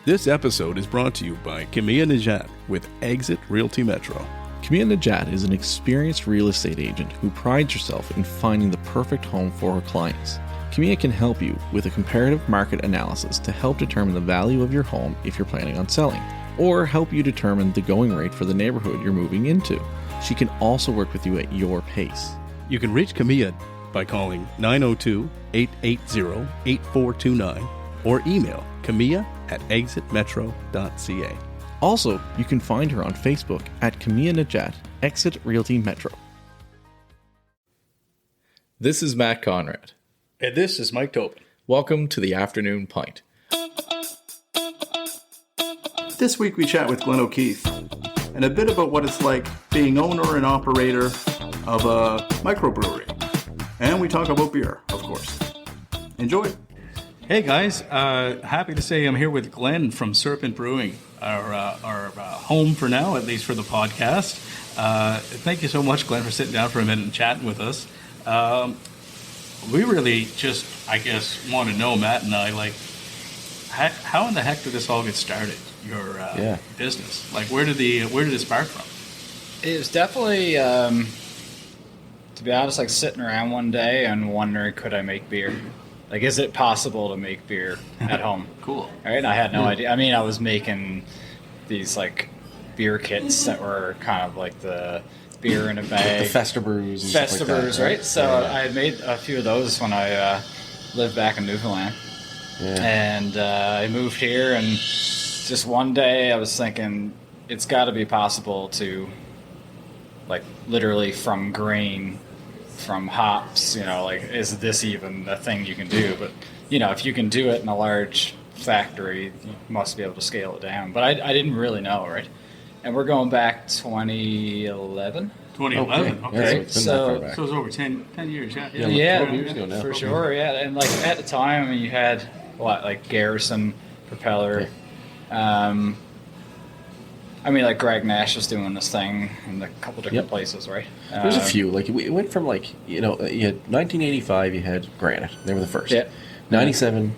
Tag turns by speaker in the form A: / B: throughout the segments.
A: This episode is brought to you by Camilla Najat with Exit Realty Metro.
B: Camilla Najat is an experienced real estate agent who prides herself in finding the perfect home for her clients. Camilla can help you with a comparative market analysis to help determine the value of your home if you're planning on selling, or help you determine the going rate for the neighborhood you're moving into. She can also work with you at your pace.
A: You can reach Camilla by calling 902-880-8429 or email camilla@exitmetro.ca.
B: Also, you can find her on Facebook at Camilla Najat, Exit Realty Metro. This is Matt Conrad.
A: And this is Mike Tobin.
B: Welcome to the Afternoon Pint.
C: This week we chat with Glen O'Keefe and a bit about what it's like being owner and operator of a microbrewery. And we talk about beer, of course. Enjoy.
D: Hey guys, happy to say I'm here with Glen from Serpent Brewing, our home for now, at least for the podcast. Thank you so much, Glen, for sitting down for a minute and chatting with us. We really just, I guess, want to know, Matt and I, like, how in the heck did this all get started? Your business, like, where did it spark from?
E: It was definitely, to be honest, like sitting around one day and wondering, could I make beer? Like, is it possible to make beer at home?
D: Cool.
E: Right? And I had no idea. I mean, I was making these, like, beer kits that were kind of like the beer in a bag.
B: The Festa brews and stuff like that,
E: right? So I had made a few of those when I lived back in Newfoundland. Yeah. And I moved here, and just one day I was thinking, it's got to be possible to, like, literally from grain, from hops, you know, like, is this even a thing you can do? But, you know, if you can do it in a large factory, you must be able to scale it down. But I didn't really know, right? And we're going back 2011.
D: 2011,
B: okay.
D: Yeah,
E: so
D: it was over 10 years, yeah.
E: Yeah,
B: 12 years ago now.
E: for sure, yeah. And, like, at the time, I mean, you had, what, like, Garrison, Propeller.
B: Okay.
E: I mean, like, Greg Nash was doing this thing in a couple different places, right?
B: There's a few. Like, it went from, like, you know, you had 1985, you had Granite. They were the first.
E: Yeah.
B: 97,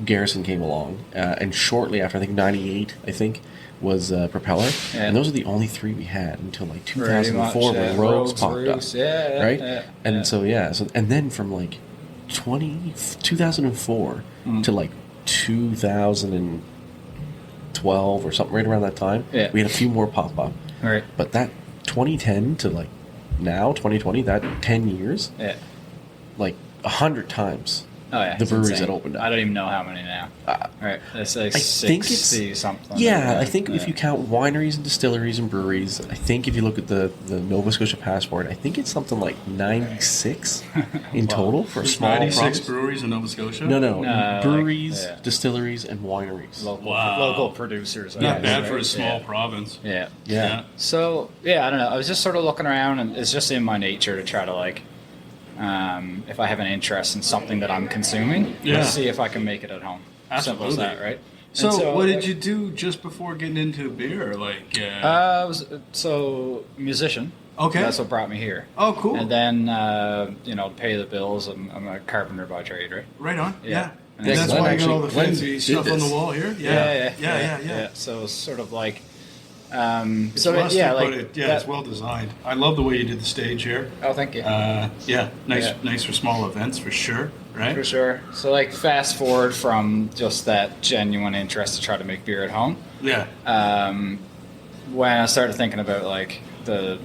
B: Garrison came along. And shortly after, I think 98, was Propeller. Yeah. And those are the only three we had until, like, 2004 when Rogues popped up.
E: Yeah,
B: right?
E: Yeah,
B: and so and then from, like, 2004 to, like, 2012 or something right around that time, we had a few more pop up.
E: Right.
B: But that 2010 to, like, now 2020, that 10 years, like 100 times the breweries
E: insane.
B: that opened up.
E: I don't even know how many now. Right, it's like
B: I think
E: 60 something.
B: Yeah, I think if you count wineries and distilleries and breweries, I think if you look at the Nova Scotia passport, I think it's something like 96 in total for a small
D: 96
B: province.
D: breweries in Nova Scotia?
B: No, breweries, distilleries, and wineries.
E: Local producers.
D: Not bad for a small province.
E: Yeah. So, I don't know. I was just sort of looking around, and it's just in my nature to try to, like, if I have an interest in something that I'm consuming, let's see if I can make it at home.
D: Absolutely.
E: Simple as that, right?
D: So what did you do just before getting into beer? Like,
E: I was musician.
D: Okay.
E: That's what brought me here.
D: Oh, cool.
E: And then, to pay the bills, I'm a carpenter by trade, right?
D: Right on. Yeah. And
B: Yeah,
D: that's
B: Glen
D: why you got all the
B: Glen
D: fancy stuff on the wall here? Yeah.
E: So it's sort of like...
D: It's well designed. I love the way you did the stage here.
E: Oh, thank you.
D: Nice for small events for sure, right?
E: For sure. So, like, fast forward from just that genuine interest to try to make beer at home.
D: Yeah.
E: When I started thinking about, like, the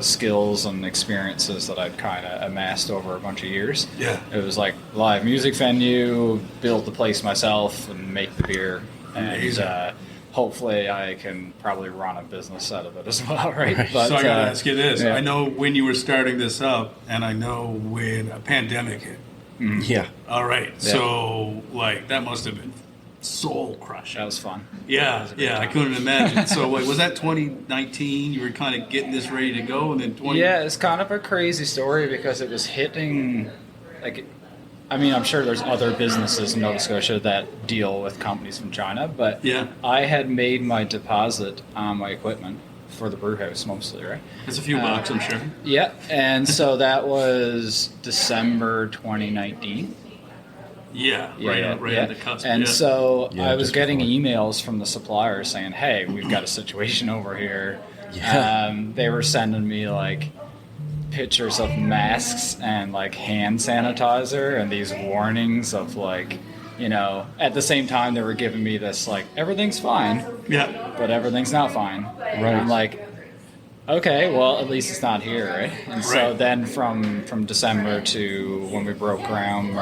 E: skills and experiences that I'd kind of amassed over a bunch of years.
D: Yeah.
E: It was like live music venue, build the place myself, and make the beer.
D: Amazing.
E: And hopefully I can probably run a business out of it as well, right? But,
D: so I got to ask you this.
E: Yeah.
D: I know when you were starting this up, and I know when a pandemic hit.
E: Mm-hmm.
B: Yeah.
D: All right. Yeah. So, like, that must have been soul crushing.
E: That was fun.
D: Yeah, I couldn't imagine. So, like, was that 2019? You were kind of getting this ready to go, and then 20...
E: Yeah, it's kind of a crazy story because it was hitting, like... I mean, I'm sure there's other businesses in Nova Scotia that deal with companies from China, but I had made my deposit on my equipment for the brew house mostly, right?
D: It's a few bucks, I'm sure.
E: Yeah, and so that was December 2019.
D: Yeah, right on the cusp.
E: And so
B: Yeah,
E: I was
B: just
E: getting
B: before.
E: emails from the supplier saying, "Hey, we've got a situation over here."
B: Yeah.
E: They were sending me like pictures of masks and like hand sanitizer and these warnings of like, you know, at the same time they were giving me this like everything's fine,
D: Yeah.
E: but everything's not fine. And I'm like, okay, well at least it's not here, right? And so
D: Right.
E: then from December to when we broke ground,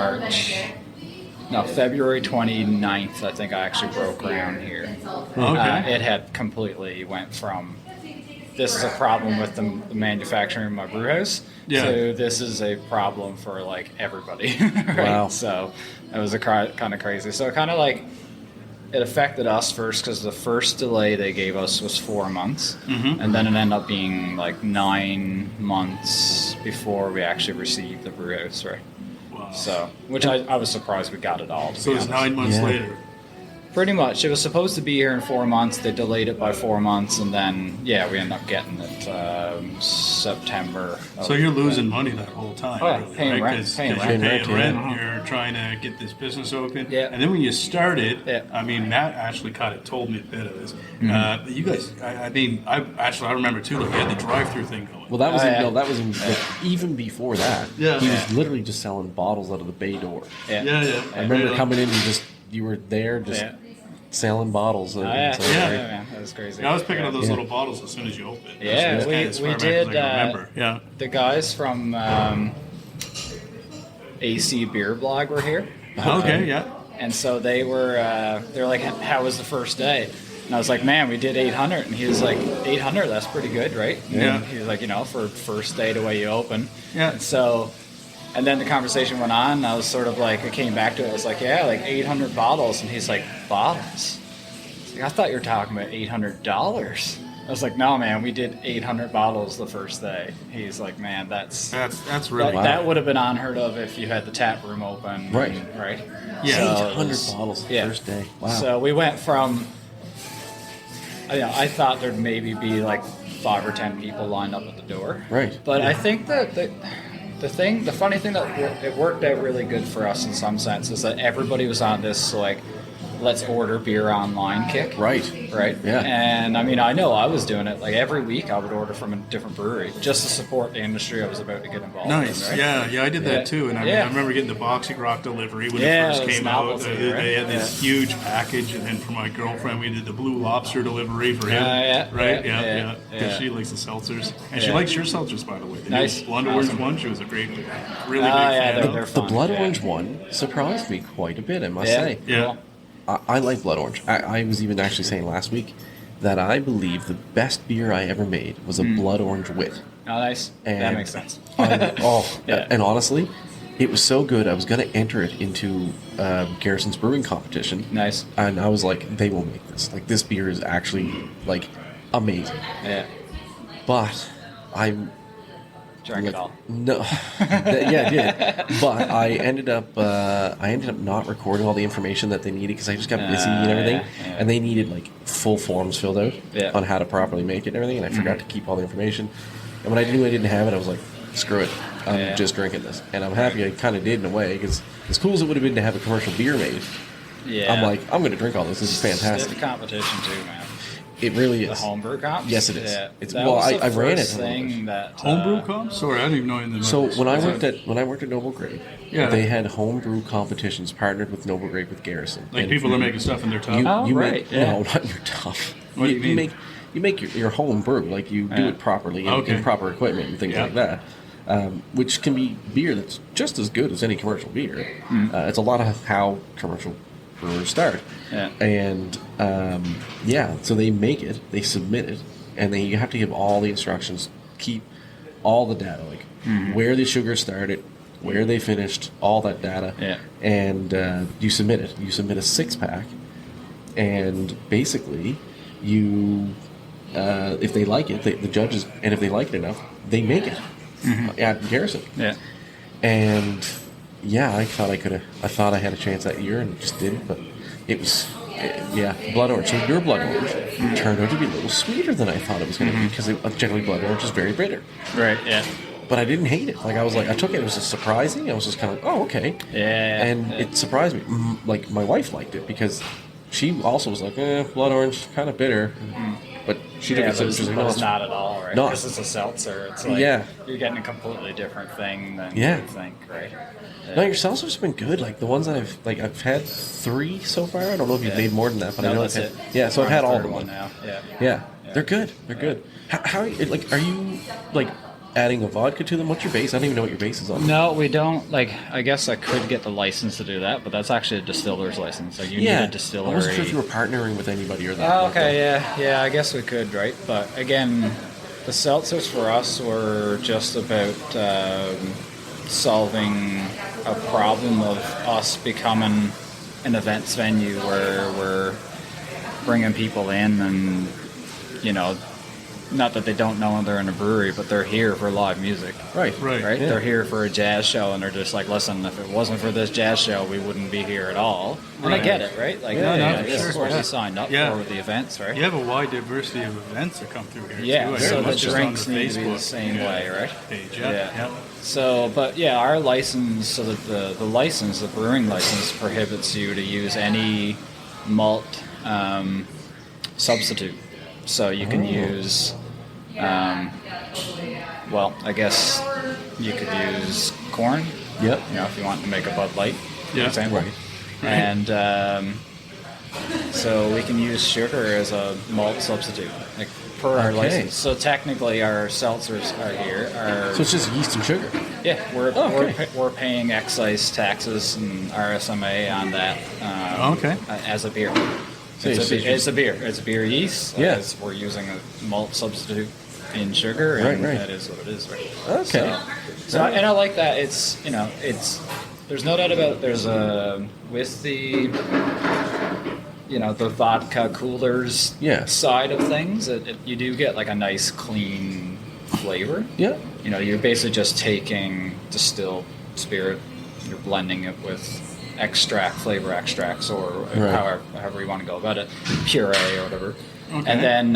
E: February 29th, I think I actually broke ground here.
D: Okay.
E: It had completely went from this is a problem with the manufacturing of my brew house to this is a problem for like everybody. Right?
B: Wow.
E: So it was kind of crazy. So it kind of like it affected us first because the first delay they gave us was 4 months, and then it ended up being like 9 months before we actually received the brew house. Right.
D: Wow.
E: So, which I was surprised we got it all.
D: So it's 9 months
B: Yeah.
D: later.
E: Pretty much. It was supposed to be here in 4 months. They delayed it by 4 months, and then we ended up getting it September.
D: So you're losing money that whole time,
E: Oh, yeah,
D: really,
E: paying
D: right?
E: rent,
D: 'Cause
E: paying
D: you're
E: rent.
D: paying
B: Paying rent,
D: rent, you're trying to get this business open.
E: Yeah.
D: And then when you started,
E: Yeah.
D: I mean, Matt actually kind of told me a bit of this. You guys, I remember too, like, you had the drive-through thing going.
B: Well, that was
E: yeah.
B: that was like, even before that.
D: Yeah.
B: He was literally just selling bottles out of the bay door.
E: Yeah.
D: Yeah.
B: I remember coming in and you were there just
E: Yeah.
B: selling bottles.
E: Oh, yeah.
B: So,
D: Yeah.
E: Man. That was crazy.
D: I was picking up those
B: Yeah.
D: little bottles as soon as you opened.
E: Yeah,
D: That's
E: we
D: as far back
E: did,
D: as I can remember. Yeah.
E: The guys from AC Beer Blog were here.
D: Okay, yeah.
E: And so they were like, how was the first day? And I was like, man, we did 800. And he was like, 800, that's pretty good, right?
D: Yeah.
E: And he was like, for first day the way you open.
D: Yeah.
E: And so, and then the conversation went on. And I was sort of like, I came back to it. I was like, yeah, like 800 bottles. And he's like, bottles? I was like, I thought you were talking about $800. I was like, no, man, we did 800 bottles the first day. He's like, man, that's
D: really
E: that would have been unheard of if you had the tap room open.
B: Right.
E: Right.
D: Yeah.
E: So it
B: 800
E: was-
B: bottles the
E: yeah.
B: first day. Wow.
E: So we went from, I thought there'd maybe be like 5 or 10 people lined up at the door.
B: Right.
E: But I think that the funny thing that it worked out really good for us in some sense is that everybody was on this like, let's order beer online kick.
B: Right.
E: Right.
B: Yeah.
E: And I mean, I know I was doing it like every week. I would order from a different brewery just to support the industry I was about to get involved
D: Nice.
E: in. Right?
D: Yeah, I did
E: Yeah.
D: that too. And I remember getting the Boxy Rock delivery when
E: Yeah,
D: it first
E: it was
D: came out.
E: novelty,
D: They
E: right?
D: had this huge package. And then for my girlfriend, we did the Blue Lobster delivery for him. Right? Yeah. Because she likes the seltzers. And she likes your seltzers, by the way. The
E: Nice.
D: new Blonde
E: Awesome.
D: Orange one. She was a really big
E: Yeah,
D: fan
E: they're
D: of.
B: The
E: fun.
B: blood
E: Yeah.
B: orange one surprised me quite a bit, I must
E: Yeah.
B: say.
D: Yeah.
B: I like blood orange. I was even actually saying last week that I believe the best beer I ever made was a blood orange wit.
E: Oh, nice.
B: And
E: That makes sense.
B: Yeah. And honestly, it was so good. I was going to enter it into Garrison's brewing competition.
E: Nice.
B: And I was like, they will make this. Like, this beer is actually, like, amazing.
E: Yeah.
B: But I'm...
E: Drank it all.
B: No, yeah, I did. But I ended up not recording all the information that they needed because I just got busy and everything,
E: yeah.
B: and they needed like full forms filled out
E: Yeah.
B: on how to properly make it and everything, and I forgot to keep all the information. And when I knew I didn't have it, I was like, screw it, I'm just drinking this, and I'm happy I kind of did in a way because as cool as it would have been to have a commercial beer made,
E: Yeah.
B: I'm like, I'm going to drink all this. This is fantastic.
E: Stiff competition too, man.
B: It really
E: The
B: is.
E: homebrew comps?
B: Yes, it is.
E: Yeah.
B: It's-
E: That
B: well,
E: was the
B: I ran it
E: first
B: a little bit.
E: thing that
D: Homebrew comps? Sorry, I didn't even know anything about
B: So
D: this.
B: when I worked at Noble Grape,
D: Yeah.
B: they had homebrew competitions partnered with Noble Grape with Garrison.
D: Like
B: And
D: people are making stuff in their tub?
E: Oh, right,
B: Make,
E: yeah.
B: No, not in your tub.
D: What do you mean?
B: You make your home brew, like you do
E: Yeah.
B: it properly
D: Okay.
B: in proper equipment and things
D: Yeah.
B: like that, which can be beer that's just as good as any commercial beer. It's a lot of how commercial brewers start.
E: Yeah.
B: And so they make it, they submit it, and then you have to give all the instructions, keep all the data, like where the sugar started, where they finished, all that data.
E: Yeah.
B: And you submit it. You submit a 6-pack, and basically, you if they like it, the judges, and if they like it enough, they make it at Garrison.
E: Yeah.
B: And yeah, I thought I had a chance that year, and just didn't. But it was, blood orange. So your blood orange turned out to be a little sweeter than I thought it was going to be because generally blood orange is very bitter.
E: Right, yeah.
F: but I didn't hate it. Like, I was like, I took it. It was just surprising. I was just kind of like, oh, okay.
E: Yeah.
F: And it surprised me. Like, my wife liked it because she also was like, blood orange, kind of bitter. But she took it.
E: But
F: She's like,
E: it's not at all, right?
F: No.
E: Because it's a seltzer. It's like you're getting a completely different thing than you would think, right?
F: No, your seltzers have been good. Like the ones that I've had 3 so far. I don't know if you've made more than that, but I know I've had.
E: It.
F: Yeah, so I've had all of them.
E: One now.
F: Yeah, they're good. They're good. How are you like adding a vodka to them? What's your base? I don't even know what your base is on.
E: No, we don't. Like, I guess I could get the license to do that, but that's actually a distiller's license. Like, you need a distillery.
F: I wasn't sure if you were partnering with anybody or that.
E: Oh, okay, yeah. I guess we could, right? But again, the seltzers for us were just about solving a problem of us becoming an events venue where we're bringing people in and, not that they don't know they're in a brewery, but they're here for live music.
F: Right.
E: Yeah. They're here for a jazz show, and they're just like, listen, if it wasn't for this jazz show, we wouldn't be here at all. And I get it, right? Like, this is what we signed up for with the events, right?
D: You have a wide diversity of events that come through here,
E: Yeah,
D: too.
E: so the
D: Just on
E: drinks
D: the
E: need to be the
D: Facebook
E: same way, right?
D: page,
E: Yeah. So, but yeah, our license, so that the license, the brewing license, prohibits you to use any malt substitute. So you can use, I guess you could use corn.
F: Yep.
E: If you want to make a Bud Light, for
D: Yeah.
E: example.
F: Right.
E: And so we can use sugar as a malt substitute, like per our license. So technically, our seltzers are here.
F: So it's just yeast and sugar.
E: Yeah, we're paying excise taxes and RSMA on that as a beer. It's a beer. It's beer yeast.
F: Yeah.
E: We're using a malt substitute in sugar, and
F: Right.
E: that is what it is. Right.
F: Okay.
E: So and I like that. It's there's no doubt about there's with the the vodka coolers side of things. You do get like a nice clean flavor.
F: Yeah.
E: You're basically just taking distilled spirit, you're blending it with flavor extracts, or however you want to go about it, puree or whatever. Okay. And then,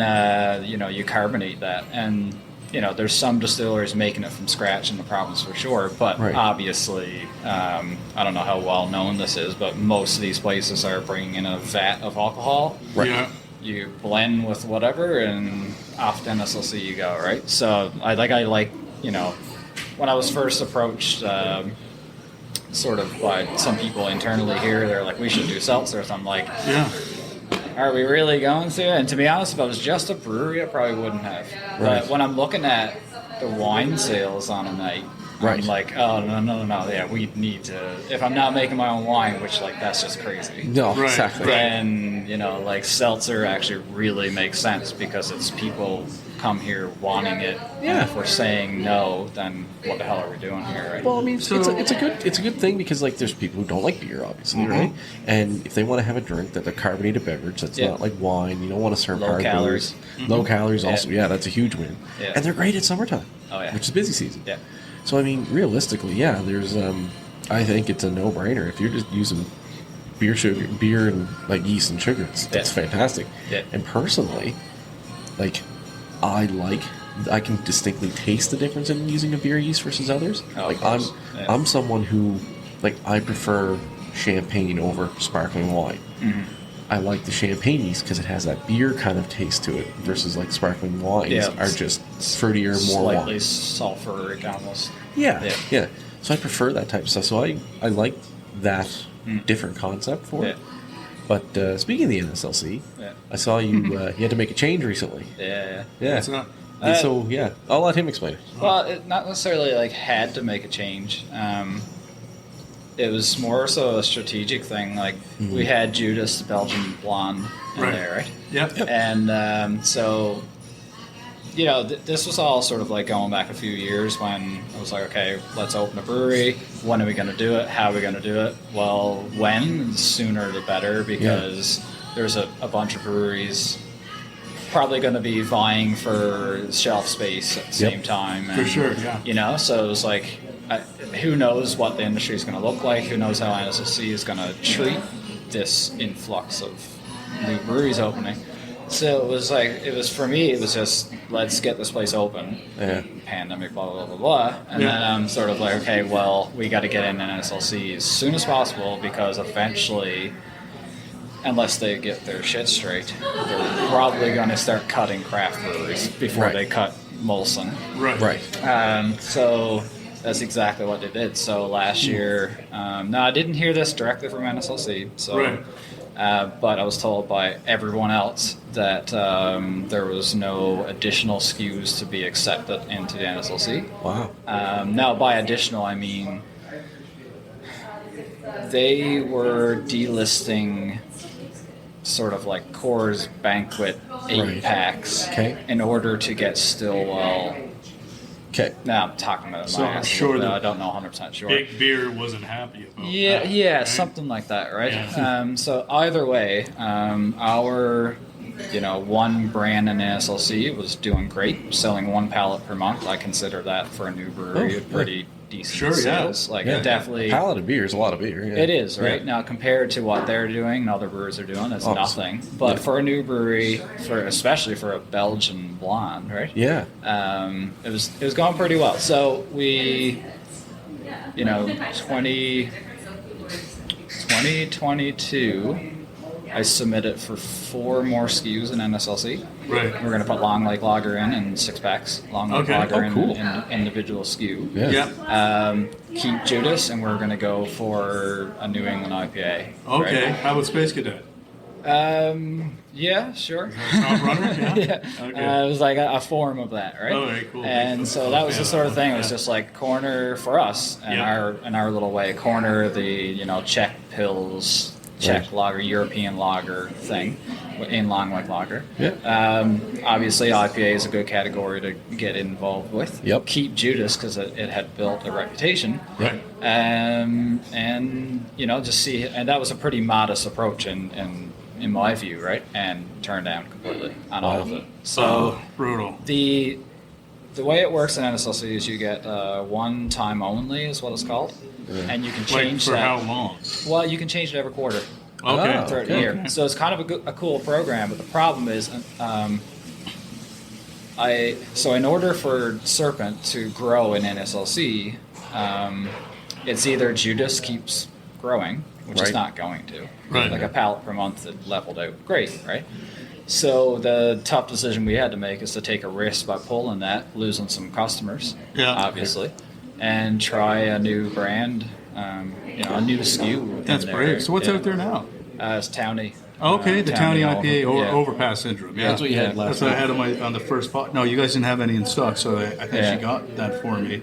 E: you carbonate that. And, there's some distilleries making it from scratch in the province for sure. But obviously, I don't know how well known this is, but most of these places are bringing in a vat of alcohol.
F: Right.
D: Yeah.
E: You blend with whatever, and off to SLC you go, right? So I like, when I was first approached, sort of by some people internally here, they're like, we should do seltzers. I'm like, are we really going to? And to be honest, if I was just a brewery, I probably wouldn't have.
F: Right.
E: But when I'm looking at the wine sales on a night, I'm like, oh, no, yeah, we need to, if I'm not making my own wine, which, like, that's just crazy.
F: No, exactly.
E: Then, like, seltzer actually really makes sense because it's people come here wanting it.
F: Yeah.
E: And if we're saying no, then what the hell are we doing here, right?
F: Well, I mean, it's a good thing because like there's people who don't like beer, obviously, right? And if they want to have a drink that's a carbonated beverage that's not like wine, you don't want to serve
E: Low
F: hard
E: calories.
F: booze. Low calories, also, that's a huge win.
E: Yeah.
F: And they're great at summertime, which is busy season.
E: Yeah.
F: So I mean, realistically, there's I think it's a no-brainer if you're just using beer and like yeast and sugar. That's fantastic.
E: Yeah.
F: And personally, like. I can distinctly taste the difference in using a beer yeast versus others. I'm someone who, like, I prefer champagne over sparkling wine. Mm-hmm. I like the champagne yeast because it has that beer kind of taste to it versus like sparkling wines are just fruitier, more
E: slightly
F: wine.
E: Sulfuric almost.
F: Yeah. So I prefer that type of stuff. So I like that different concept for it. But speaking of the NSLC, I saw you had to make a change recently.
E: Yeah.
F: So I'll let him explain it.
E: Well, it not necessarily like had to make a change. It was more so a strategic thing. Like we had Judas, the Belgian blonde, in there, right?
D: Yep.
E: And so, this was all sort of like going back a few years when I was like, okay, let's open a brewery. When are we going to do it? How are we going to do it? Well, when? The sooner the better, because there's a bunch of breweries probably going to be vying for shelf space at the same time. And,
D: for sure, yeah.
E: So it was like, who knows what the industry is going to look like? Who knows how NSLC is going to treat this influx of new breweries opening? So it was for me. It was just let's get this place open.
F: Yeah.
E: Pandemic, blah blah blah blah, and then I'm sort of like, okay, well, we got to get in an SLC as soon as possible because eventually, unless they get their shit straight, they're probably going to start cutting craft breweries before they cut Molson.
F: Right.
E: So that's exactly what they did. So last year, no, I didn't hear this directly from NSLC. So, but I was told by everyone else that there was no additional SKUs to be accepted into the NSLC.
F: Wow.
E: Now, by additional, I mean they were delisting sort of like Coors Banquet 8-packs in order to get Stillwell.
F: Okay.
E: Now I'm talking about
D: So
E: my
D: I'm
E: ass,
D: sure
E: but
D: that
E: I don't know 100% sure.
D: Big Beer wasn't happy about that.
E: Yeah,
D: right?
E: something like that, right?
D: Yeah.
E: So either way, our one brand in NSLC was doing great, selling 1 pallet per month. I consider that for a new brewery pretty decent sales. Like it definitely.
F: A pallet of beer is a lot of beer. Yeah.
E: It is, right? Now compared to what they're doing and other brewers are doing, it's nothing. But for a new brewery, especially for a Belgian blonde, right?
F: Yeah.
E: It was going pretty well. So we 2022, I submitted for 4 more SKUs in NSLC.
D: Right.
E: We're going to put Long Lake Lager in 6-packs. Long Lake Lager in individual SKU.
F: Yeah.
E: Keep Judas, and we're going to go for a New England IPA.
D: Okay.
E: Right?
D: How about Space Cadet?
E: Yeah, sure.
D: Top runner? Yeah.
E: It was like a form of that, right?
D: Oh, very cool.
E: And so that was the sort of thing. It was just like corner for us in our little way. Corner the Czech Pils, Czech lager, European lager thing in Long Lake Lager.
F: Yeah.
E: Obviously, IPA is a good category to get involved with.
F: Yep.
E: Keep Judas because it had built a reputation.
D: Right.
E: And just see, and that was a pretty modest approach in my view, right? And turned down completely on all of it. So
D: brutal.
E: The way it works in NSLC is you get 1 time only is what it's called, and you can change
D: for
E: that.
D: how long?
E: Well, you can change it every quarter.
D: Okay.
E: Throughout the year.
D: Okay.
E: So it's kind of a cool program, but the problem is, in order for Serpent to grow in NSLC, it's either Judas keeps growing, which is not going to.
D: Right.
E: Like a pallet per month that leveled out. Great, right? So the tough decision we had to make is to take a risk by pulling that, losing some customers, obviously, and try a new brand, a new SKU.
D: That's brave. So what's out there now?
E: It's Townie.
D: Okay, the Townie IPA
E: over,
D: Overpass Syndrome. Yeah.
F: That's what you had last
D: That's what I had on the first pot. No, you guys didn't have any in stock, so I think she got that for me.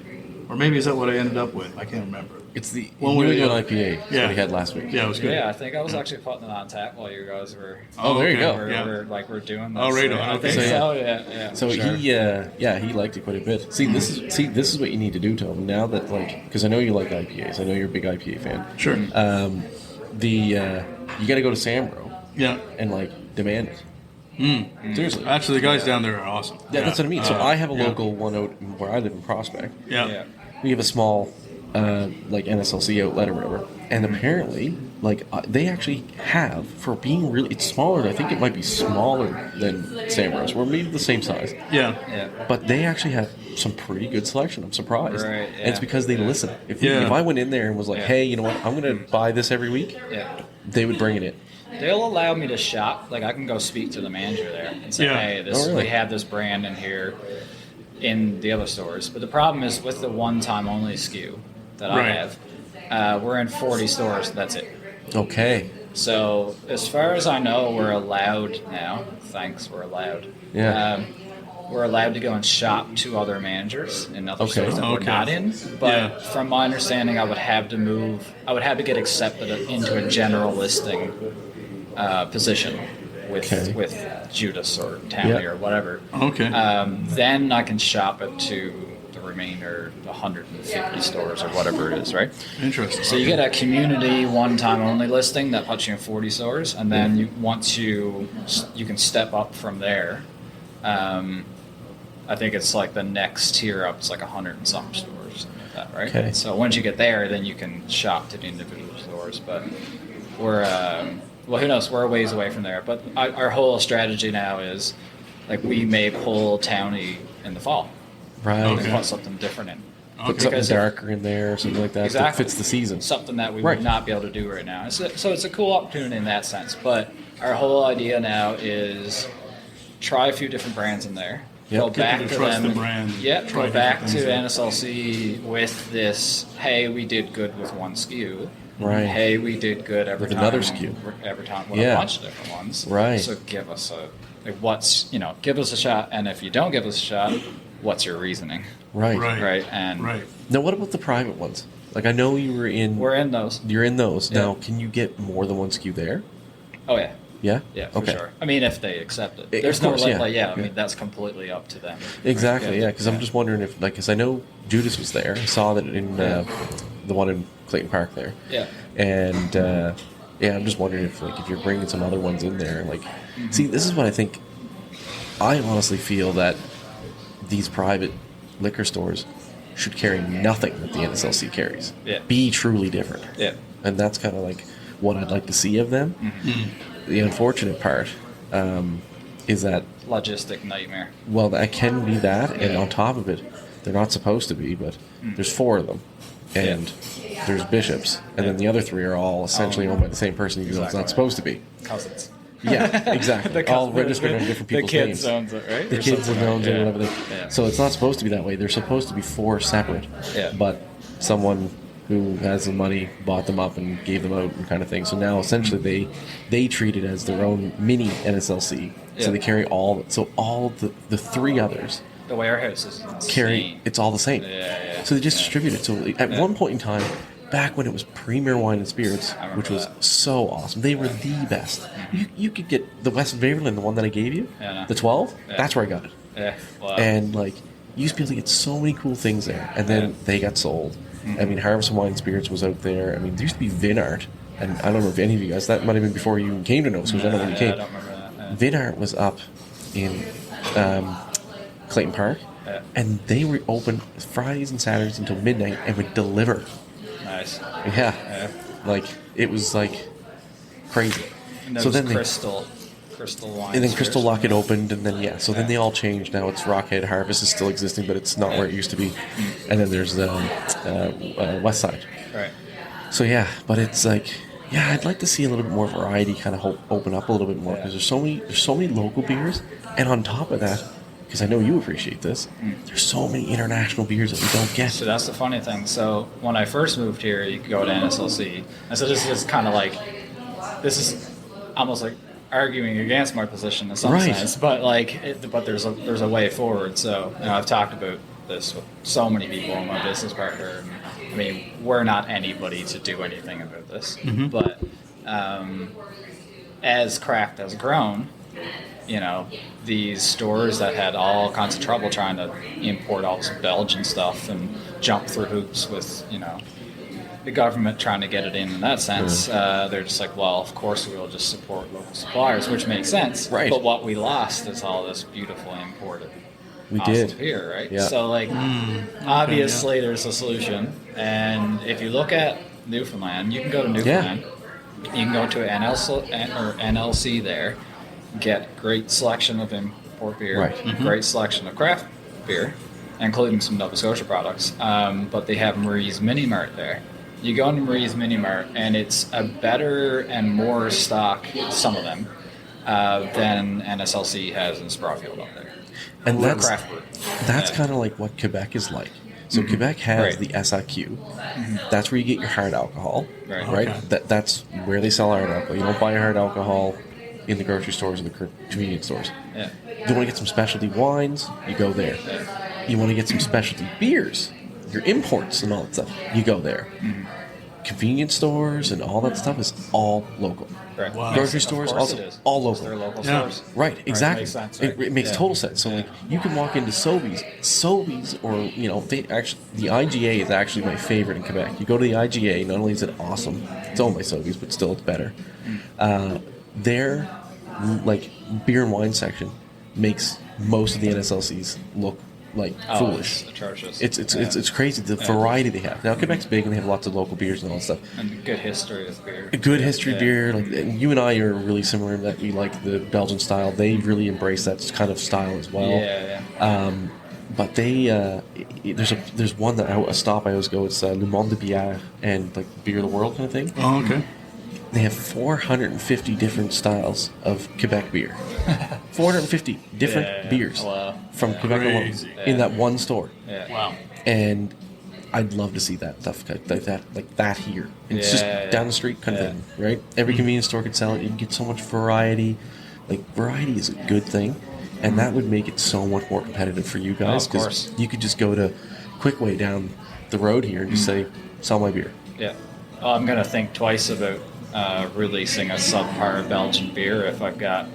D: Or maybe is that what I ended up with? I can't remember.
F: It's the
D: Well,
F: New
D: we-
F: England IPA. That's what we had last week.
D: Yeah, it was good.
E: Yeah, I think I was actually putting it on tap while you guys were.
F: Oh, there you go.
E: We're doing this.
D: Oh, right on,
E: I
D: okay.
E: think
F: So,
E: so. Yeah.
F: So
E: sure.
F: he liked it quite a bit. See, this is what you need to do, Tom. Now that because I know you like IPAs, I know you're a big IPA fan.
D: Sure.
F: You got to go to Sambro
D: Yeah.
F: and demand it. Seriously.
D: Actually, the guys down there are awesome.
F: Yeah, that's what I mean. So I have a local one out where I live in Prospect.
D: Yeah.
F: We have a small NSLC outlet or whatever, and apparently they actually have, for being really, it's smaller. I think it might be smaller than Sambro's. We're maybe the same size.
D: Yeah.
F: But they actually have some pretty good selection. I'm surprised.
E: Right,
F: And it's because they listen. If I went in there and was like,
E: Yeah.
F: hey, you know what, I'm going to buy this every week, they would bring it in.
E: They'll allow me to shop. Like I can go speak to the manager there and say, "Hey, we have this brand in here in the other stores." But the problem is with the one-time only SKU that I have, we're in 40 stores. That's it.
F: Okay.
E: So as far as I know, we're allowed now. We're allowed.
F: Yeah.
E: We're allowed to go and shop to other managers in other
F: Okay.
E: stores that we're not in. But from my understanding, I would have to get accepted into a general listing position with Judas or Townie or whatever.
D: Okay.
E: Then I can shop it to the remainder 150 stores or whatever it is, right?
D: Interesting.
E: So you get a community one-time only listing that puts you in 40 stores, and then once you can step up from there. I think it's like the next tier up. It's like 100 and something stores, like that, right?
F: Okay.
E: So once you get there, then you can shop to the individual stores. But we're well, who knows? We're a ways away from there. But our whole strategy now is, like, we may pull Townie in the fall.
F: Right.
E: And
D: Okay.
E: put something different in.
F: Put something darker in there, something like that that
E: Exactly.
F: fits the season.
E: Something that we
F: Right.
E: would not be able to do right now. So it's a cool opportunity in that sense. But our whole idea now is try a few different brands in there.
F: Yep.
E: Go
F: Get
E: back
D: people to
E: to
D: trust
E: them.
D: the brand,
E: Yeah,
D: try
E: go back
D: different
E: to
D: things.
E: NSLC with this, hey, we did good with one SKU.
F: Right.
E: Hey, we did good every
F: With
E: time.
F: another SKU.
E: Every time with
F: Yeah.
E: a bunch of different ones.
F: Right.
E: So give us give us a shot. And if you don't give us a shot, what's your reasoning?
F: Right.
E: Right. And
D: Right.
F: Now, what about the private ones? Like, I know you were in.
E: we're in those.
F: You're in those.
E: Yeah.
F: Now, can you get more than one SKU there?
E: Oh, yeah.
F: Yeah?
E: Yeah, for
F: Okay.
E: sure. I mean, if they accept it.
F: Of
E: There's no
F: course,
E: like,
F: yeah.
E: like, yeah, I
F: Yeah.
E: mean, that's completely up to them.
F: Exactly,
E: Right?
F: yeah, because I'm just wondering if, like, because I know Judas was there. I saw that in the one in Clayton Park there.
E: Yeah.
F: And, yeah, I'm just wondering if, like, if you're bringing some other ones in there. Like, see, this is what I think. I honestly feel that these private liquor stores should carry nothing that the NSLC carries.
E: Yeah.
F: Be truly different.
E: Yeah.
F: And that's kind of like what I'd like to see of them. The unfortunate part is that,
E: Logistic nightmare.
F: well, that can be that, and on top of it, they're not supposed to be, but there's 4 of them, and there's bishops, and then the other 3 are all essentially owned by the same person, even though it's
E: Exactly
F: not supposed to be.
E: Cousins.
F: Yeah, exactly. all registered under different people's
E: the kids
F: names.
E: owns it, right?
F: The
E: Or
F: kids
E: something,
F: owns it,
E: yeah.
F: whatever.
E: Yeah.
F: So it's not supposed to be that way. They're supposed to be 4 separate.
E: Yeah.
F: But someone who has the money bought them up and gave them out and kind of thing. So now essentially they treat it as their own mini NSLC.
E: Yeah.
F: So they carry all. So all the 3 others
E: The warehouse is insane.
F: carry. It's all the same.
E: Yeah.
F: So they just distribute it. So at one point in time, back when it was Premier Wine and Spirits,
E: remember
F: which was
E: that.
F: so awesome, they were the best. You could get the West Vaverland, the one that I gave you,
E: Yeah, I know.
F: the 12.
E: Yeah.
F: That's where I got it.
E: Yeah. Wow.
F: And like, you used to be able to get so many cool things there, and then they got sold. I mean, Harvest Wine and Spirits was out there. I mean, there used to be Vinart, and I don't know if any of you guys, that might have been before you even came to Nova Scotia. I don't know when you
E: I
F: came.
E: don't remember that.
F: Vinart was up in Clayton Park,
E: Yeah.
F: and they were open Fridays and Saturdays until midnight and would deliver.
E: Nice.
F: Yeah.
E: Yeah.
F: Like, it was like crazy.
E: And that
F: So
E: was
F: then they,
E: Crystal wine.
F: and then Crystal Locket opened, and then then they all changed. Now it's Rockhead. Harvest is still existing, but it's not where it used to be. And then there's West Side.
E: Right.
F: So yeah, but it's like, yeah, I'd like to see a little bit more variety, kind of open up a little bit more, because there's so many local beers, and on top of that, because I know you appreciate this, there's so many international beers that we don't get.
E: So that's the funny thing. So when I first moved here, you could go to NSLC, and so this is kind of like, this is almost like arguing against my position in some
F: Right.
E: sense, but but there's a way forward. So I've talked about this with so many people in my business partner. And, I mean, we're not anybody to do anything about this, but as craft has grown, these stores that had all kinds of trouble trying to import all this Belgian stuff and jump through hoops with, the government trying to get it in that sense, they're just like, well, of course we'll just support local suppliers, which makes sense.
F: Right.
E: But what we lost is all this beautiful imported
F: We
E: awesome
F: did.
E: beer, right?
F: Yeah.
E: So, obviously there's a solution. And if you look at Newfoundland, you can go to Newfoundland. You can go to an NLC there, get great selection of import beer,
F: Right.
E: great selection of craft beer, including some Nova Scotia products. But they have Marie's Mini Mart there. You go into Marie's Mini Mart, and it's a better and more stock, some of them, than NSLC has in Sproutfield up there.
F: And
E: For
F: that's
E: craft brew.
F: That's
E: Yeah.
F: kind of like what Quebec is like. So Quebec has
E: Right.
F: the SIQ. That's where you get your hard alcohol,
E: Right.
F: right?
D: Okay.
F: That's where they sell hard alcohol. You don't buy hard alcohol in the grocery stores or the convenience stores.
E: Yeah.
F: You want to get some specialty wines, you go there. You want to get some specialty beers, your imports and all that stuff, you go there. Convenience stores and all that stuff is all local.
E: Right.
D: Wow.
F: Grocery
E: Of
F: stores
E: course
F: also
E: it is.
F: all
E: Because
F: local.
E: They're local
D: Yeah.
E: stores.
F: Right, exactly.
E: Makes sense,
F: It,
E: right?
F: it makes
E: Yeah.
F: total sense. So like you can walk into Sobeys, or they actually, the IGA is actually my favorite in Quebec. You go to the IGA, not only is it awesome, it's owned by Sobeys, but still it's better. Their beer and wine section makes most of the NSLCs look like
E: Oh,
F: foolish.
E: it's atrocious.
F: It's crazy the variety they have. Now Quebec's big and they have lots of local beers and all that stuff.
E: And good history of beer.
F: A good history beer. Like, and you and I are really similar in that we like the Belgian style. They really embrace that kind of style as well.
E: Yeah.
F: But they there's one that a stop I always go. It's Le Monde de Bière and like Beer of the World kind of thing.
D: Oh, okay.
F: They have 450 different styles of Quebec beer. 450 different beers from Quebec alone
D: Crazy.
F: in that one store.
E: Yeah.
D: Wow.
F: And I'd love to see that stuff like that here. And it's just down the street kind of thing, right? Every convenience store could sell it. You can get so much variety. Like, variety is a good thing, and that would make it so much more competitive for you guys.
E: of course.
F: You could just go to Quickway down the road here and just say, sell my beer.
E: Yeah. Oh, I'm going to think twice about releasing a subpar Belgian beer if I've got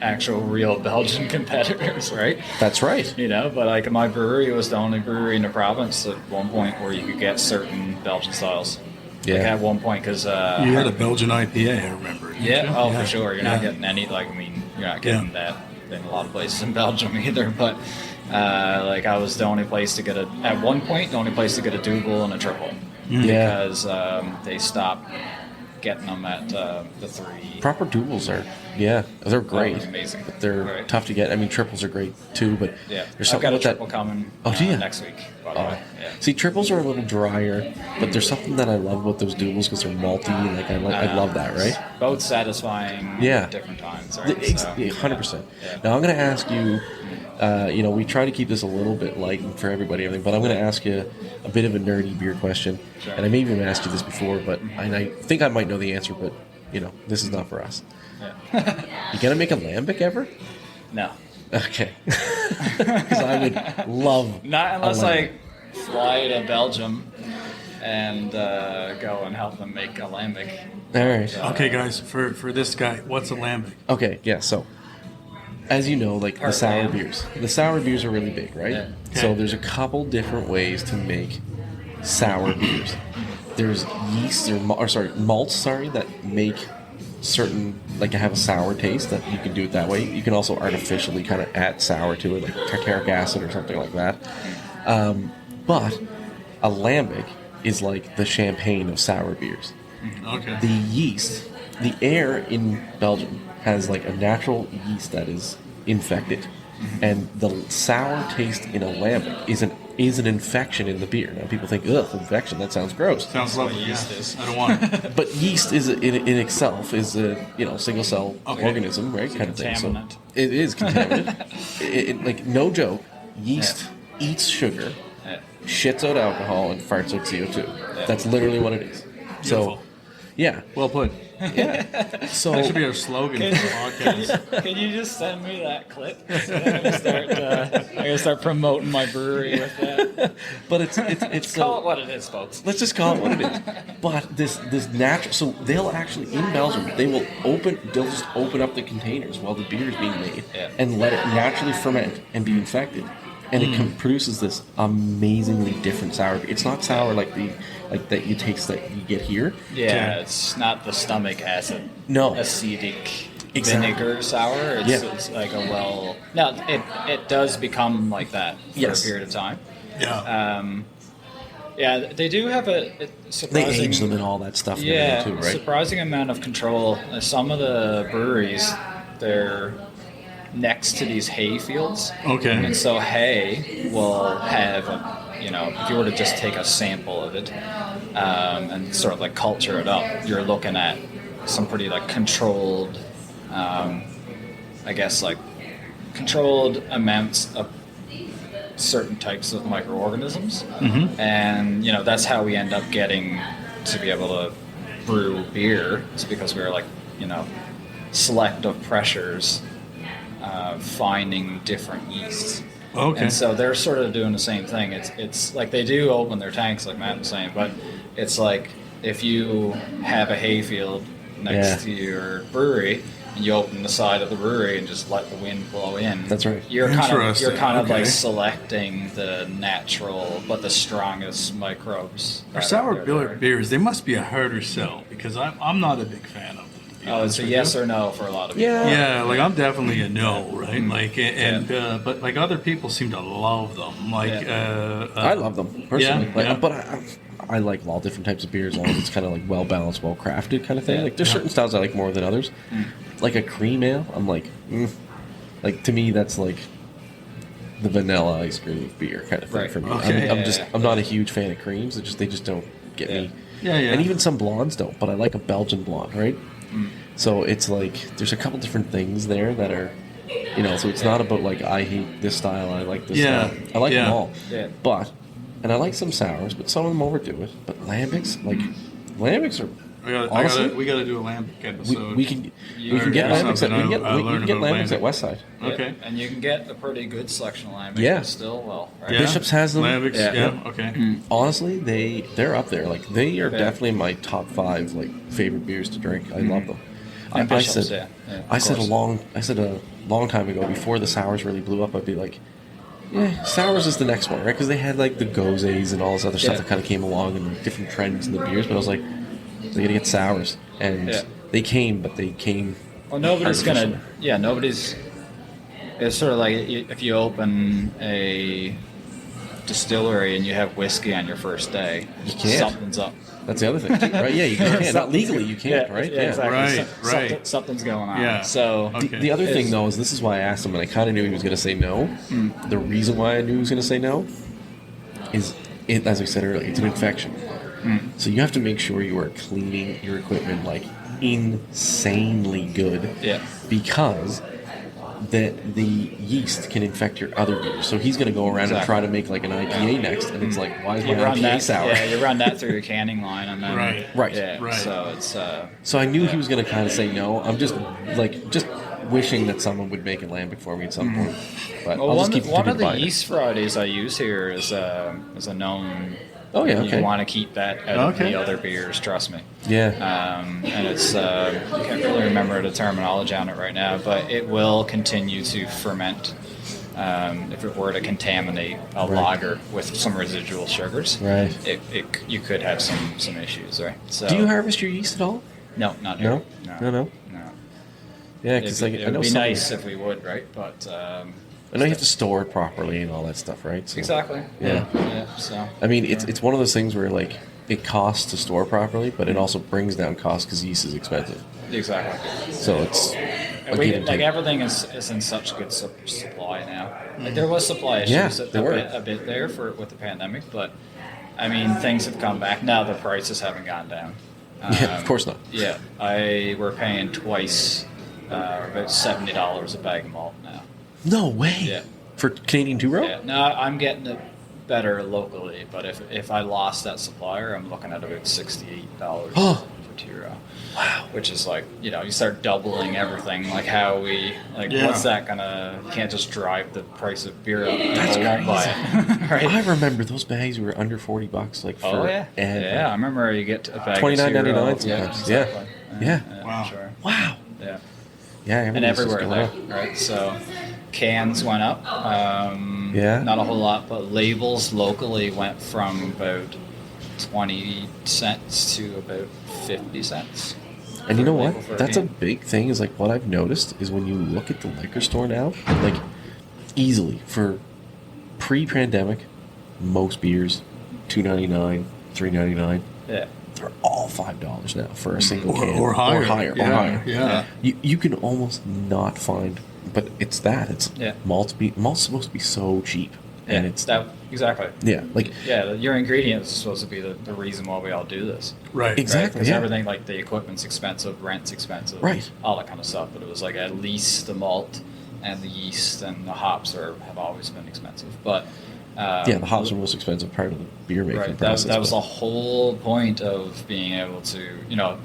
E: actual real Belgian competitors, right?
F: That's right.
E: You know, but like my brewery was the only brewery in the province at one point where you could get certain Belgian styles.
F: Yeah.
E: Like at one point, because
D: You had a Belgian IPA, I remember. didn't
E: yeah,
D: you?
E: oh for sure. You're not getting any. Like, I mean, you're not getting that in a lot of places in Belgium either. But like, I was the only place to get at one point, the only place to get a double and a triple because they stopped getting them at the 3.
F: Proper duels are, they're great.
E: Amazing.
F: But they're
E: Right.
F: tough to get. I mean, triples are great too, but
E: Yeah,
F: there's
E: I've
F: something
E: got a
F: with that.
E: triple coming
F: Oh, do you?
E: next week, by the way. Yeah.
F: See, triples are a little drier, but there's something that I love about those duels because they're malty. Like I love that, right?
E: Both satisfying at different times, right?
F: 100%. Now I'm going to ask you. We try to keep this a little bit light for everybody, and everything, but I'm going to ask you a bit of a nerdy beer question, and I may even asked you this before, but I think I might know the answer, but this is not for us. You gonna make a lambic ever?
E: No.
F: Okay. Because I would love.
E: Not unless
F: a
E: I
F: lambic.
E: fly to Belgium and go and help them make a lambic.
F: All right.
D: Okay, guys, for this guy, what's a lambic?
F: Okay. Yeah. So, as you know, like the
E: Part
F: sour
E: lamb.
F: beers. The sour beers are really big, right?
E: Yeah.
F: So there's a couple different ways to make sour beers. There's yeast or malts, that make certain, like, have a sour taste that you can do it that way. You can also artificially kind of add sour to it, like tartaric acid or something like that. But a lambic is like the champagne of sour beers.
D: Okay.
F: The yeast, the air in Belgium has like a natural yeast that is infected, and the sour taste in a lambic is an infection in the beer. Now people think, ugh, infection, that sounds gross.
D: Sounds lovely.
E: yeast
D: yeah.
E: is.
D: I don't want it.
F: But yeast is in itself is a single cell organism, right? Kind of thing. So
E: contaminant.
F: it is contaminated. Like, no joke, yeast eats sugar,
E: Yeah.
F: shits out alcohol, and farts out CO2. That's literally what it is. So,
D: Beautiful.
F: yeah.
D: Well put.
F: So
D: That should be our slogan for the podcast.
E: Can you just send me that clip? I'm gonna start promoting my brewery with that.
F: but it's
E: Call it what it is, folks.
F: Let's just call it what it is. But this natural, so they'll actually, in Belgium, they'll just open up the containers while the beer is being made and let it naturally ferment and be infected, and it produces this amazingly different sour beer. It's not sour like that you taste that you get here.
E: Yeah, it's not the stomach acid.
F: No.
E: Acidic
F: Exactly.
E: vinegar sour. It's like now it does become like that for
F: Yes.
E: a period of time.
D: Yeah.
E: Yeah, they do have a
F: They
E: surprising.
F: age them and all that stuff. and
E: Yeah,
F: everything too, right?
E: surprising amount of control. Some of the breweries, they're next to these hay fields.
D: Okay.
E: And so hay will have, if you were to just take a sample of it and sort of like culture it up, you're looking at some pretty like controlled, controlled amounts of certain types of microorganisms. And, that's how we end up getting to be able to brew beer. It's because we're like, selective pressures, finding different yeasts.
D: Okay.
E: And so they're sort of doing the same thing. It's like they do open their tanks, like Matt was saying, but it's like if you have a hayfield next to your brewery and you open the side of the brewery and just let the wind blow in.
F: That's right.
E: You're kind
D: Interesting.
E: of like
D: Okay.
E: selecting the natural but the strongest microbes.
D: Our sour beers, they must be a harder sell because I'm not a big fan of them, to be
E: Oh,
D: honest
E: it's a
D: with
E: yes
D: you.
E: or no for a lot of people.
D: Yeah, like I'm definitely a no, right? Like, but like other people seem to love them. Like,
F: I love them personally,
D: yeah.
F: but I like all different types of beers, as long as it's kind of like well balanced, well crafted kind of thing.
E: Yeah.
F: Like there's certain styles I like more than others. Like a cream ale, I'm like, like to me that's like the vanilla ice cream of beer kind of thing
E: Right.
F: for me.
D: Okay.
F: I'm not a huge fan of creams. They just don't get me.
D: Yeah.
F: And even some blondes don't, but I like a Belgian blonde, right? So it's like there's a couple different things there that are, so it's not about like I hate this style, I like this
D: Yeah.
F: style. I like them all.
E: Yeah.
F: But, and I like some sours, but some of them overdo it. But lambics are honestly,
D: we got to do a lambic episode.
F: we can
E: You
F: get
E: learn
F: lambics
D: something
F: we can
D: about
F: get lambics at
D: lambic.
F: Westside.
D: Okay.
E: Yeah, and you can get a pretty good selection of lambic.
F: Yeah.
E: Still well. Right?
D: Yeah.
F: Bishop's has them.
D: Lambics.
E: Yeah.
D: Yeah. Okay.
F: Honestly, they're up there. Like they are
E: Yeah.
F: definitely in my top 5 like favorite beers to drink. I love them.
E: And
F: I
E: Bishop's,
F: said
E: yeah,
F: I
E: of
F: said
E: course.
F: a long time ago before the sours really blew up. I'd be like, yeah, sours is the next one, right? Because they had like the gozes and all this other stuff
E: Yeah.
F: that kind of came along and different trends in the beers. But I was like, they gotta get sours, and
E: Yeah.
F: they came, but they came.
E: Well, nobody's
F: artificially.
E: gonna. Yeah, nobody's. It's sort of like if you open a distillery and you have whiskey on your first day,
F: You can't.
E: something's up.
F: That's the other thing, right? Yeah, you can't. Not legally, you can't, right?
E: Yeah, exactly.
D: Right,
E: So-
D: right.
E: Something's going on.
D: Yeah.
E: So
D: Okay.
F: The other thing,
E: Is-
F: though, is this is why I asked him, and I kind of knew he was going to say no. The reason why I knew he was going to say no is, as I said earlier, it's an infection. So you have to make sure you are cleaning your equipment like insanely good.
E: Yeah.
F: Because the yeast can infect your other beers. So he's going to go around and
E: Exactly.
F: try to make like an IPA next, and it's like, why is my
E: you run
F: IPA
E: that.
F: sour?
E: Yeah, you run that through your canning line, and then
D: Right.
E: Yeah.
D: Right.
E: So it's.
F: So I knew he was going to kind of say no. I'm just wishing that someone would make a lambic for me at some point. But
E: Well,
F: I'll just
E: one,
F: keep
E: one of the
F: buying it.
E: yeast varieties I use here is a known.
F: Oh yeah, okay.
E: You want to keep that out of
D: Okay.
E: the other beers. Trust me.
F: Yeah.
E: And it's I can't really remember the terminology on it right now, but it will continue to ferment if it were to contaminate a lager with some residual sugars.
F: Right.
E: You could have some issues, right? So
F: Do you harvest your yeast at all?
E: No, not here.
F: No.
E: No.
F: Yeah, because
E: It
F: I know
E: would be
F: some-
E: nice if we would, right? But
F: I know you have to store it properly and all that stuff, right? So,
E: exactly.
F: Yeah.
E: Yeah. So.
F: I mean, it's one of those things where like it costs to store properly, but it also brings down costs because yeast is expensive.
E: Exactly.
F: So it's a
E: We,
F: give and
E: like
F: take.
E: everything is in such good supply now. Like there was supply
F: Yeah,
E: issues
F: there were.
E: a bit there with the pandemic, but I mean things have come back now. The prices haven't gone down.
F: Yeah, of course not.
E: Yeah, we're paying twice, about $70 a bag of malt now.
F: No way.
E: Yeah.
F: For Canadian 2-row?
E: Yeah, no, I'm getting it better locally, but if I lost that supplier, I'm looking at about $68 for 2-row. Wow. Which is like, you start doubling everything. Like how what's that gonna? You can't just drive the price of beer up.
F: That's
E: People won't buy it, right?
F: I remember those bags were under $40, like for
E: Oh yeah, yeah. I remember you get a bag of
F: $29.99
E: 2-row.
F: sometimes.
E: Yeah,
F: Yeah.
E: exactly.
F: Yeah.
D: Wow.
E: Sure.
F: Wow.
E: Yeah.
F: Yeah,
E: And
F: everything's just
E: everywhere
F: going
E: there,
F: up.
E: right? So cans went up.
F: Yeah.
E: Not a whole lot, but labels locally went from about 20 cents to about 50 cents.
F: And you know
E: Label
F: what?
E: for a
F: That's a
E: can.
F: big thing. Is like what I've noticed is when you look at the liquor store now, like easily for pre-pandemic, most beers $2.99, $3.99.
E: Yeah.
F: They're all $5 now for a single can,
D: Or higher.
F: or higher,
D: Yeah,
F: or higher.
D: yeah.
F: You can almost not find, but it's that it's
E: Yeah.
F: malt's supposed to be so cheap, and it's
E: that exactly.
F: yeah, like
E: Yeah, your ingredients are supposed to be the reason why we all do this.
D: Right.
F: Exactly.
E: Because
F: yeah.
E: everything, like the equipment's expensive, rent's expensive,
F: Right.
E: all that kind of stuff. But it was like at least the malt and the yeast and the hops have always been expensive. But
F: yeah, the hops are the most expensive part of the beer making
E: right,
F: process.
E: that was
F: but-
E: the whole point of being able to,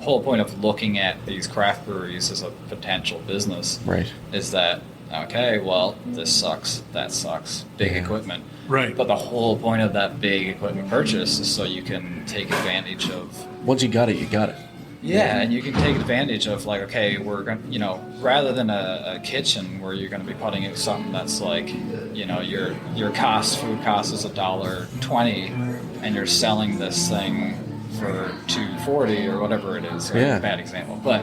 E: whole point of looking at these craft breweries as a potential business.
F: right.
E: Is that okay? Well, this sucks. That sucks. Big
F: Yeah.
E: equipment.
D: Right.
E: But the whole point of that big equipment purchase is so you can take advantage of.
F: Once you got it, you got it.
E: Yeah, and you can take advantage of like, okay, we're going to, rather than a kitchen where you're going to be putting in something that's like, your food cost is $1.20, and you're selling this thing for $2.40 or whatever it is. Right?
F: Yeah.
E: Bad example, but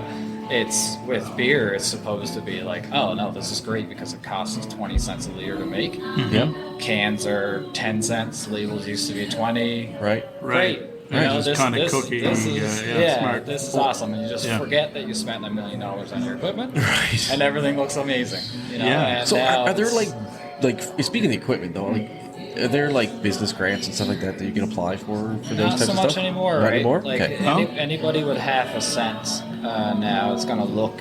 E: it's with beer, it's supposed to be like, oh no, this is great because it costs us 20 cents a liter to make.
F: Yeah.
E: Cans are 10 cents. Labels used to be 20.
F: Right.
E: Great. You know,
D: Just kind of cookie.
E: This is,
D: Smart.
E: this is awesome, and you just forget that you spent $1 million on your equipment,
F: Right.
E: and everything looks amazing. You know?
D: Yeah.
E: And
F: So
E: now
F: are there
E: it's-
F: like speaking of the equipment though, like are there like business grants and stuff like that you can apply for those
E: not
F: types
E: so
F: of
E: much
F: stuff?
E: anymore,
F: Not
E: right?
F: anymore?
E: Like
F: Okay.
E: anybody with half a cent now is going to look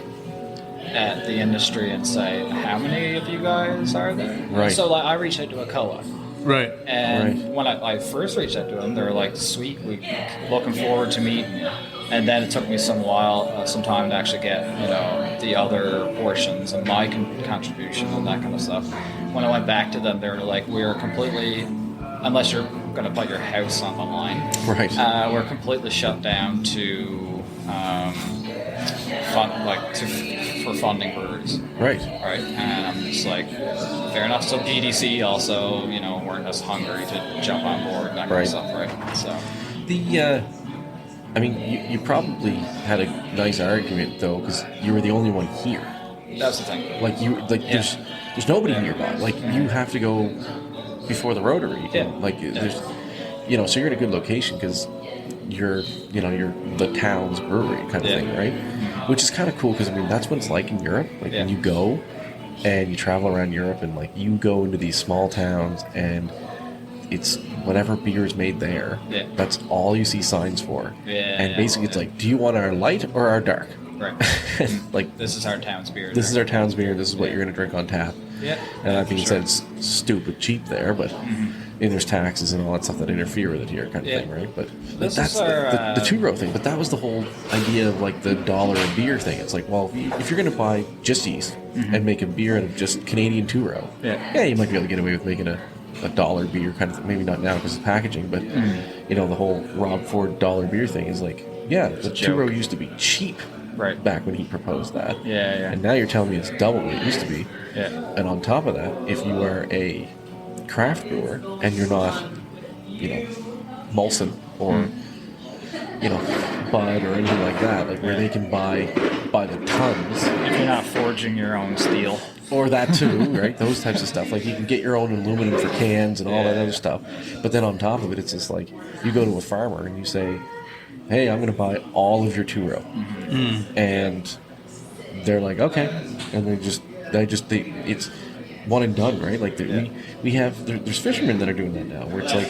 E: at the industry and say, how many of you guys are there?
F: Right.
E: So like, I reached out to a co-op.
D: Right.
E: And
F: Right.
E: when I first reached out to them, they were like, "Sweet, we looking forward to meeting you." And then it took me some time to actually get the other portions and my contribution and that kind of stuff. When I went back to them, they were like, "We're completely, unless you're going to put your house on the line,
F: Right.
E: we're completely shut down to for funding breweries."
F: Right.
E: Right, and I'm just like, fair enough. So PDC also, weren't as hungry to jump on board and that kind
F: Right.
E: of stuff, right? So
F: I mean, you probably had a nice argument though, because you were the only one here.
E: that's the thing.
F: Like there's nobody nearby. Like you have to go before the Rotary.
E: Yeah.
F: Like there's, so you're in a good location because you're the town's brewery kind of thing, right? Which is kind of cool because I mean that's what it's like in Europe. Like when you go and you travel around Europe and like you go into these small towns and it's whatever beer is made there.
E: Yeah.
F: That's all you see signs for.
E: Yeah,
F: and basically it's like, do you want our light or our dark?
E: Right.
F: Like
E: This is our town's beer.
F: this is our town's beer. This is what you're going to drink on tap.
E: Yeah.
F: And that being
E: Sure.
F: said, it's stupid cheap there, but and there's taxes and all that stuff that interfere with it here, kind of
E: Yeah.
F: thing, right? But
E: This
F: that's
E: is our,
F: the two-row thing. But that was the whole idea of like the dollar a beer thing. It's like, well, if you're going to buy just yeast and make a beer out of just Canadian two-row, you might be able to get away with making a dollar beer kind of thing. Maybe not now because of packaging, but the whole Rob Ford dollar beer thing is like, the two-row used to be cheap.
E: Right.
F: Back when he proposed that.
E: Yeah.
F: And now you're telling me it's double what it used to be.
E: Yeah.
F: And on top of that, if you are a craft brewer and you're not, Molson or, Bud or anything like that, like where they can buy the tons.
E: If you're not forging your own steel.
F: Or that too, right? Those types of stuff. Like you can get your own aluminum for cans and all that other stuff. But then on top of it, it's just like you go to a farmer and you say, hey, I'm going to buy all of your two-row. And they're like, okay. And it's one and done, right? Like there's fishermen that are doing that now where it's like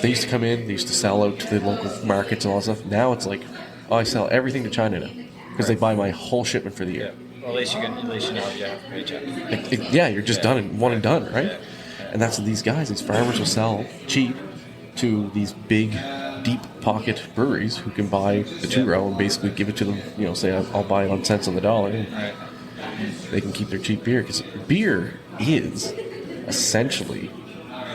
F: they used to come in, they used to sell out to the local markets and all that stuff. Now it's like, I sell everything to China now because they buy my whole shipment for the year.
E: Well, at least you have a paycheck.
F: You're just done and one and done, right? And that's what these farmers will sell cheap to these big, deep pocket breweries who can buy the two-row and basically give it to them, say I'll buy it on cents on the dollar. And they can keep their cheap beer because beer is essentially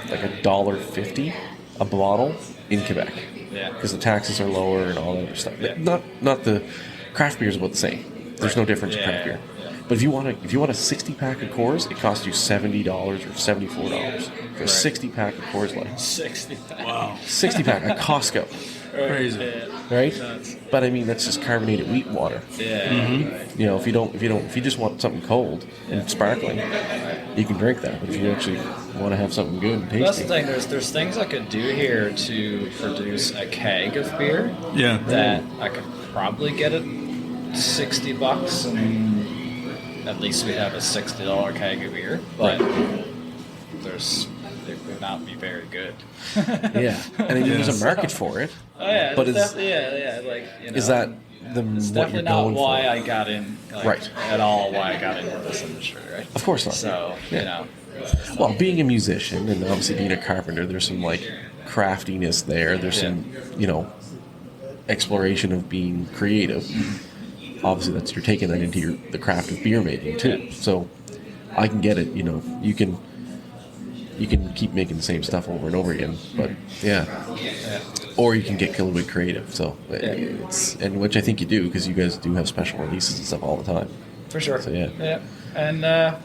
F: like $1.50 a bottle in Quebec.
E: Yeah.
F: Because the taxes are lower and all that other stuff.
E: Yeah.
F: Not the craft beer is about the same. There's no difference in craft beer. But if you want a 60-pack of Coors, it costs you $70 or $74 for a 60-pack of Coors Light.
E: 60.
D: Wow.
F: 60-pack at Costco,
D: Crazy.
F: right? But I mean that's just carbonated wheat water.
E: Yeah.
F: If you just want something cold and sparkling, you can drink that. But if you actually want to have something good and tasty,
E: That's the thing. There's things I could do here to produce a keg of beer.
D: Yeah.
E: That I could probably get it $60, and at least we'd have a $60 keg of beer. But it would not be very good.
F: yeah. And then there's a market for it.
E: Oh yeah,
F: But
E: it's
F: is-
E: definitely
F: Is that
E: It's
F: what you're
E: definitely not
F: going
E: why
F: for?
E: I got in,
F: Right.
E: at all. Why I got into this industry, right?
F: Of course not.
E: So
F: Well, being a musician and obviously being a carpenter, there's some like craftiness there. There's some, exploration of being creative. Obviously, you're taking that into the craft of beer making too. So I can get it. You can keep making the same stuff over and over again. But or you can get a little bit creative. So and which I think you do because you guys do have special releases and stuff all the time.
E: for sure.
F: So, yeah.
E: Yeah, and I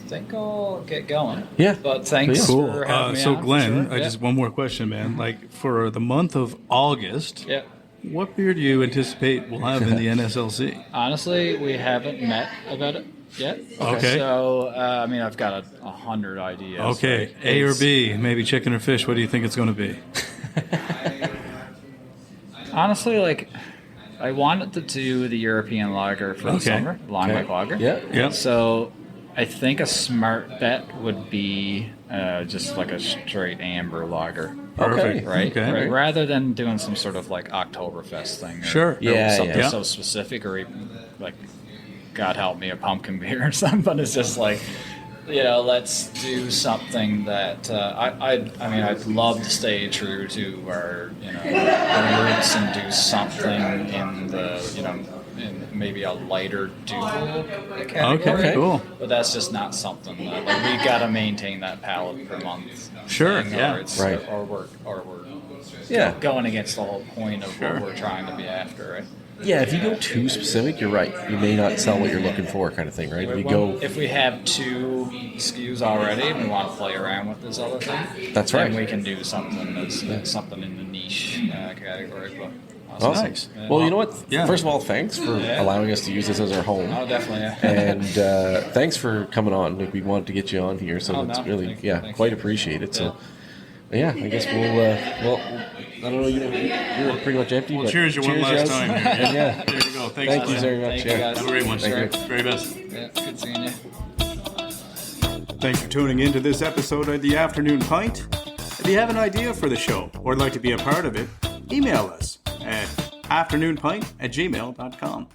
E: think I'll get going.
F: Yeah.
E: But thanks
D: Cool.
E: for having me
D: So
E: on, for
D: Glenn,
E: sure.
D: I just one more question, man. Like for the month of August,
E: Yeah.
D: What beer do you anticipate we'll have in the NSLC?
E: Honestly, we haven't met about it yet.
D: Okay.
E: So, I've got 100 ideas.
D: Okay,
E: right?
D: A or B, maybe chicken or fish. What do you think it's going to be?
E: Honestly, I wanted to do the European lager for the summer, long neck lager.
D: Yeah.
E: So, I think a smart bet would be just like a straight amber lager.
D: Perfect.
E: Right?
D: Okay.
E: Right? Rather than doing some sort of Oktoberfest thing. Or,
D: Sure.
E: or something so specific, or even, God help me, a pumpkin beer or something. But it's just let's do something that I'd love to stay true to our roots and do something in the in maybe a lighter dual category.
D: Okay, cool.
E: But that's just not something that we got to maintain that palate per month.
D: Sure,
E: thing,
D: yeah.
E: Or it's,
F: Right.
E: Or we're going against the whole point of what we're trying to be after, right?
F: Yeah, if you go too specific, you're right. You may not sell what you're looking for, kind of thing, right?
E: If we have 2 SKUs already and we want to play around with this other thing,
F: That's right.
E: then we can do something that's something in the niche category. But
F: Awesome.
D: Nice.
F: Well, you know what?
D: Yeah.
F: First of all, thanks for allowing us to use this as our home.
E: Oh, definitely. Yeah.
F: And thanks for coming on. We wanted to get you on here, so it's really,
E: thanks.
F: quite appreciated. So, yeah, I guess we'll I don't know, you're pretty much empty.
D: Well,
F: but
D: cheers you one last
F: guys.
D: time.
F: And yeah.
D: There you go. Thanks.
F: Thank you
D: Glenn.
F: very much.
E: Thank you, guys.
D: Have a great one.
F: Thank you.
D: Very best.
E: Yeah, good seeing you.
C: Thanks for tuning in to this episode of The Afternoon Pint. If you have an idea for the show or would like to be a part of it, email us at afternoonpint@gmail.com.